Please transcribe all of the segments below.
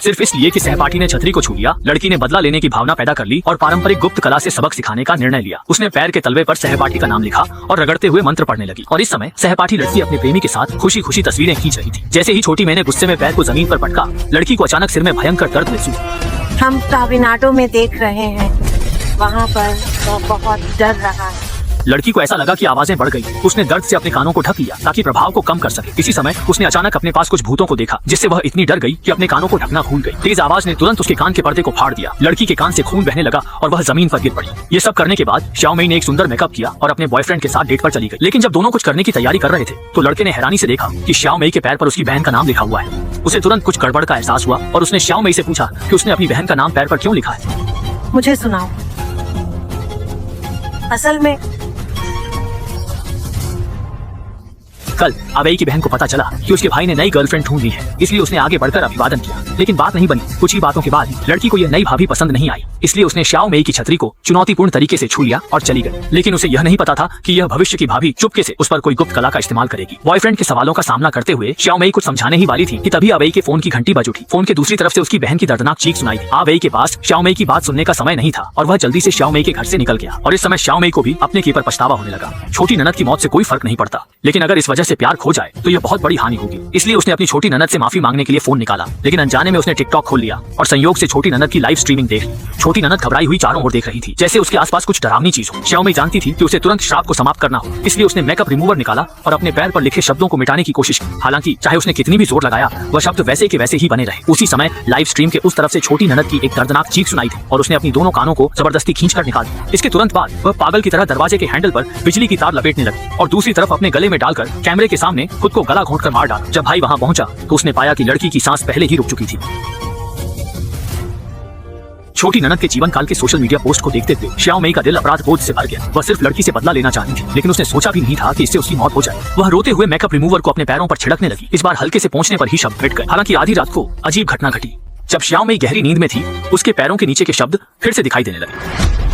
सिर्फ इसलिए कि सहपाठी ने छतरी को छू लिया, लड़की ने बदला लेने की भावना पैदा कर ली और पारंपरिक गुप्त कला से सबक सिखाने का निर्णय लिया। उसने पैर के तलवे पर सहपाठी का नाम लिखा और रगड़ते हुए मंत्र पढ़ने लगी। और इस समय सहपाठी लड़की अपने प्रेमी के साथ खुशी खुशी तस्वीरें खींच रही थी। जैसे ही छोटी मैंने गुस्से में पैर को जमीन पर पटका, लड़की को अचानक सिर में भयंकर दर्द महसूस हुआ। हम तमिलनाडु में देख रहे हैं, वहाँ पर वो बहुत डर रहा है। लड़की को ऐसा लगा कि आवाजें बढ़ गई। उसने दर्द से अपने कानों को ढक लिया ताकि प्रभाव को कम कर सके। इसी समय उसने अचानक अपने पास कुछ भूतों को देखा, जिससे वह इतनी डर गई कि अपने कानों को ढकना भूल गई। तेज आवाज ने तुरंत उसके कान के पर्दे को फाड़ दिया। लड़की के कान से खून बहने लगा और वह जमीन पर गिर पड़ी। ये सब करने के बाद श्याओमई ने एक सुंदर मेकअप किया और अपने बॉयफ्रेंड के साथ डेट पर चली गई। लेकिन जब दोनों कुछ करने की तैयारी कर रहे थे तो लड़के ने हैरानी से देखा कि श्याओमई के पैर पर उसकी बहन का नाम लिखा हुआ है। उसे तुरंत कुछ गड़बड़ का एहसास हुआ और उसने श्याओमई से पूछा कि उसने अपनी बहन का नाम पैर पर क्यों लिखा है। मुझे सुनाओ। असल में कल अबेई की बहन को पता चला कि उसके भाई ने नई गर्लफ्रेंड ढूंढ ली है, इसलिए उसने आगे बढ़कर अभिवादन किया। लेकिन बात नहीं बनी। कुछ ही बातों के बाद लड़की को यह नई भाभी पसंद नहीं आई, इसलिए उसने श्याओमई की छतरी को चुनौतीपूर्ण तरीके से छू लिया और चली गई। लेकिन उसे यह नहीं पता था कि यह भविष्य की भाभी चुपके से उस पर कोई गुप्त कला का इस्तेमाल करेगी। बॉयफ्रेंड के सवालों का सामना करते हुए श्याओमई कुछ समझाने ही वाली थी कि तभी अबेई के फोन की घंटी बज उठी। फोन के दूसरी तरफ से उसकी बहन की दर्दनाक चीख सुनाई दी। अबेई के पास श्याओमई की बात सुनने का समय नहीं था और वह जल्दी से श्याओमई के घर से निकल गया। और इस समय श्याओमई को भी अपने किए पर पछतावा होने लगा। छोटी ननद की मौत से कोई फर्क नहीं पड़ता, लेकिन अगर इस वजह से प्यार खो जाए तो यह बहुत बड़ी हानि होगी। इसलिए उसने अपनी छोटी ननद से माफी मांगने के लिए फोन निकाला, लेकिन अनजाने में उसने टिकटॉक खोल लिया और संयोग से छोटी ननद की लाइव स्ट्रीमिंग देख ली। छोटी ननद घबराई हुई चारों ओर देख रही थी, जैसे उसके आसपास कुछ डरावनी चीज हो। श्याओमई जानती थी कि उसे तुरंत श्राप को समाप्त करना हो, इसलिए उसने मेकअप रिमूवर निकाला और अपने पैर पर लिखे शब्दों को मिटाने की कोशिश की। हालांकि चाहे उसने कितनी भी जोर लगाया, वह शब्द वैसे के वैसे ही बने रहे। उसी समय लाइव स्ट्रीम के उस तरफ से छोटी ननद की एक दर्दनाक चीख सुनाई थी और उसने अपनी दोनों कानों को जबरदस्ती खींचकर निकाल दिया। इसके तुरंत बाद वह पागल की तरह दरवाजे के हैंडल पर बिजली की तार लपेटने लगी और दूसरी तरफ अपने गले में डालकर कैमरे के सामने खुद को गला घोंटकर मार डाला। जब भाई वहां पहुंचा तो उसने पाया कि लड़की की सांस पहले ही रुक चुकी थी। छोटी ननद के जीवन काल के सोशल मीडिया पोस्ट को देखते हुए श्याओमई का दिल अपराध बोध से भर गया। वह सिर्फ लड़की से बदला लेना चाहती थी, लेकिन उसने सोचा भी नहीं था कि इससे उसकी मौत हो जाए। वह रोते हुए मेकअप रिमूवर को अपने पैरों पर छिड़कने लगी। इस बार हल्के से पहुंचने पर ही शब्द मिट गए। हालांकि आधी रात को अजीब घटना घटी। जब श्याओमई गहरी नींद में थी, उसके पैरों के नीचे के शब्द फिर से दिखाई देने लगे।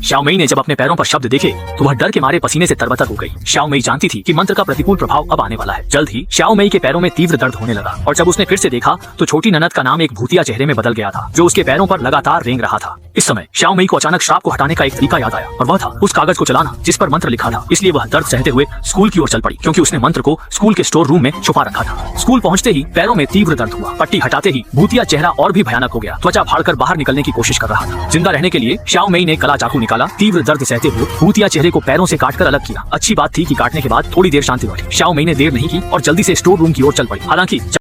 श्याओमई ने जब अपने पैरों पर शब्द देखे तो वह डर के मारे पसीने से तरबतर हो गई। श्याओमई जानती थी कि मंत्र का प्रतिकूल प्रभाव अब आने वाला है। जल्द ही श्याओमई के पैरों में तीव्र दर्द होने लगा और जब उसने फिर से देखा तो छोटी ननद का नाम एक भूतिया चेहरे में बदल गया था, जो उसके पैरों पर लगातार रेंग रहा था। इस समय श्याओमई को अचानक श्राप को हटाने का एक तरीका याद आया और वह था उस कागज को चलाना जिस पर मंत्र लिखा था। इसलिए वह दर्द सहते हुए स्कूल की ओर चल पड़ी, क्योंकि उसने मंत्र को स्कूल के स्टोर रूम में छुपा रखा था। स्कूल पहुंचते ही पैरों में तीव्र दर्द हुआ। पट्टी हटाते ही भूतिया चेहरा और भी भयानक हो गया। त्वचा फाड़कर बाहर निकलने की कोशिश कर रहा था। जिंदा रहने के लिए श्याओमई ने कला चाकू निकाला। तीव्र दर्द सहते हुए भूतिया चेहरे को पैरों से काटकर अलग किया। अच्छी बात थी कि काटने के बाद थोड़ी देर शांति लौटी। श्याओमई ने देर नहीं की और जल्दी से स्टोर रूम की ओर चल पड़ी। हालांकि